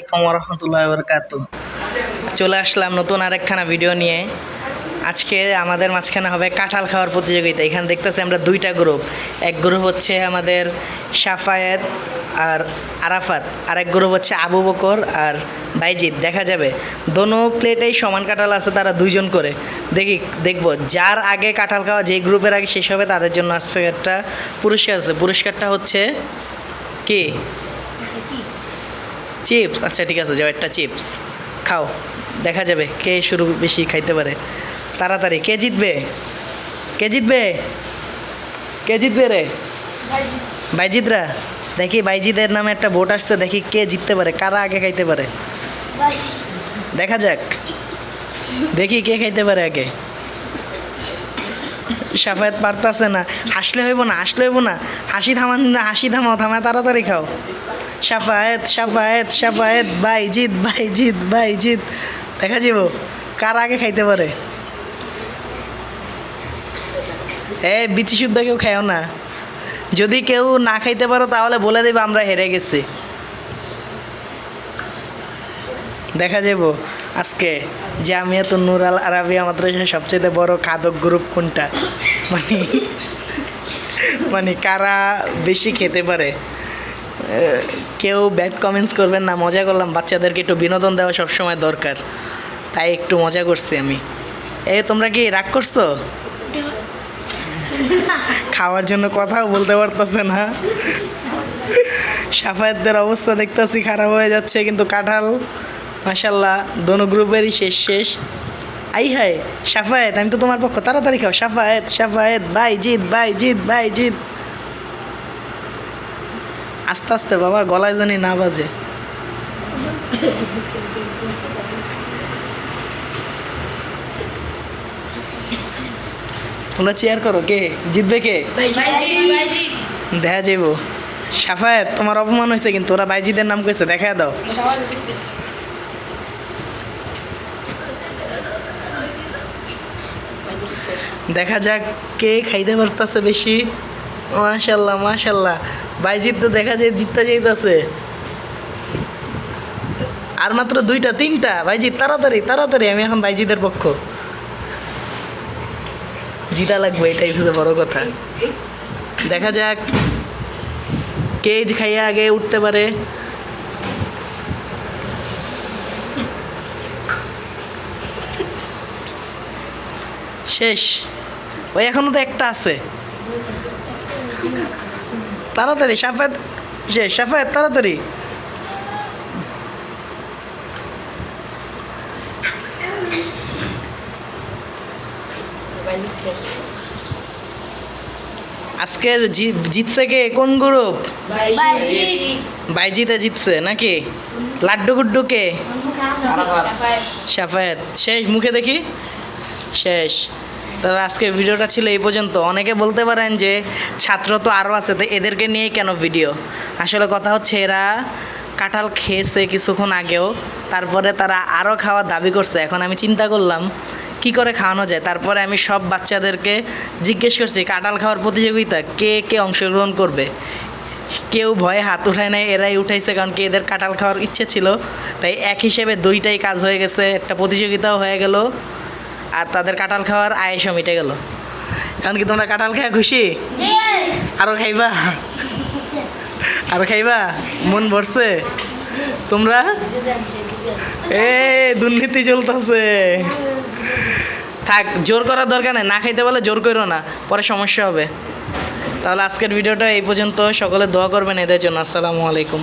আলাইকুম ওয়া রাহমাতুল্লাহি ওয়া বারাকাতুহু। চলে আসলাম নতুন আরেকখানা ভিডিও নিয়ে। আজকে আমাদের মাঝখানে হবে কাঁঠাল খাওয়ার প্রতিযোগিতা। এখানে দেখতেছি আমরা দুইটা গ্রুপ। এক গ্রুপ হচ্ছে আমাদের সাফায়েত আর আরাফাত, আরেক গ্রুপ হচ্ছে আবু বকর আর বাইজিদ। দেখা যাবে দোনো প্লেটেই সমান কাঁঠাল আছে, তারা দুইজন করে। দেখবো যার আগে কাঁঠাল খাওয়া, যেই গ্রুপের আগে শেষ হবে তাদের জন্য আজকে একটা পুরস্কার আছে। পুরস্কারটা হচ্ছে কি? চিপস। আচ্ছা ঠিক আছে, যাও একটা চিপস খাও, দেখা যাবে কে শুরু বেশি খাইতে পারে। তাড়াতাড়ি কে জিতবে? কে জিতবে? কে জিতবে রে? বাইজিদরা। দেখি বাইজিদের নামে একটা ভোট আসছে, দেখি কে জিততে পারে, কারা আগে খাইতে পারে। দেখা যাক, দেখি কে খাইতে পারে আগে। সাফায়েত পারতাছে না, হাসলে হইব না, হাসলে হইব না, হাসি থামান না, হাসি থামাও, থামায় তাড়াতাড়ি খাও। সাফায়েত সাফায়েত সাফায়েত, বাইজিদ বাইজিদ বাইজিদ। দেখা যাব কারা আগে খাইতে পারে। বিচি শুদ্ধ কেউ খায়ও না। যদি কেউ না খাইতে পারো তাহলে বলে দেবে আমরা হেরে গেছি। দেখা যাব আজকে জামিয়াত নূর আল আরাবিয়া মাদ্রাসার সবচেয়ে বড় খাদক গ্রুপ কোনটা, মানে কারা বেশি খেতে পারে। কেউ ব্যাড কমেন্টস করবেন না, মজা করলাম। বাচ্চাদেরকে একটু বিনোদন দেওয়া সবসময় দরকার, তাই একটু মজা করছি আমি। তোমরা কি রাগ করছো? খাওয়ার জন্য কথাও বলতে পারতেছে না। সাফায়েতদের অবস্থা দেখতেছি খারাপ হয়ে যাচ্ছে, কিন্তু কাঁঠাল মাশাল্লাহ দোনো গ্রুপেরই শেষ। আই হায় সাফায়েত, আমি তো তোমার পক্ষ, তাড়াতাড়ি খাও। সাফায়েত সাফায়েত, বাইজিদ বাইজিদ বাইজিদ। আস্তে আস্তে বাবা, গলায় জানি না বাজে। তোমরা চেয়ার করো, কে জিতবে? কে দেখা যাইব। সাফায়েত তোমার অপমান হয়েছে, কিন্তু ওরা বাইজিদের নাম কইছে, দেখা দাও। দেখা যাক কে খাইতে পারতেছে বেশি। মাশাল্লাহ মাশাল্লাহ, বাইজিদ তো দেখা যায় জিততে যাইতেছে। আর মাত্র দুইটা তিনটা। বাইজিদ তাড়াতাড়ি তাড়াতাড়ি, আমি এখন বাইজিদের পক্ষ। জিতা লাগবে, এটাই হচ্ছে বড় কথা। দেখা যাক কে খাইয়া আগে উঠতে পারে। শেষ। ওই এখনো তো একটা আছে। তাড়াতাড়ি সাফায়েত শেষ, সাফায়েত তাড়াতাড়ি। আজকের জিতছে কে? কোন গ্রুপ? বাইজিতে জিতছে নাকি? লাড্ডু গুড্ডু কে? সাফায়েত। শেষ, মুখে দেখি শেষ। তাহলে আজকের ভিডিওটা ছিল এই পর্যন্ত। অনেকে বলতে পারেন যে ছাত্র তো আরও আছে, তো এদেরকে নিয়ে কেন ভিডিও? আসলে কথা হচ্ছে এরা কাঁঠাল খেয়েছে কিছুক্ষণ আগেও, তারপরে তারা আরও খাওয়ার দাবি করছে। এখন আমি চিন্তা করলাম কি করে খাওয়ানো যায়। তারপরে আমি সব বাচ্চাদেরকে জিজ্ঞেস করছি কাঁঠাল খাওয়ার প্রতিযোগিতা কে কে অংশগ্রহণ করবে। কেউ ভয়ে হাত উঠায় নাই, এরাই উঠাইছে, কারণ কি এদের কাঁঠাল খাওয়ার ইচ্ছে ছিল। তাই এক হিসেবে দুইটাই কাজ হয়ে গেছে, একটা প্রতিযোগিতাও হয়ে গেল আর তাদের কাঁঠাল খাওয়ার আয়েসও মিটে গেল। কারণ কি তোমরা কাঁঠাল খাওয়া খুশি? আরও খাইবা? আরও খাইবা? মন ভরছে? তোমরা দুর্নীতি চলতেছে। থাক, জোর করার দরকার নেই। না খাইতে বলে জোর করো না, পরে সমস্যা হবে। তাহলে আজকের ভিডিওটা এই পর্যন্ত। সকলে দোয়া করবেন এদের জন্য। আসসালামু আলাইকুম।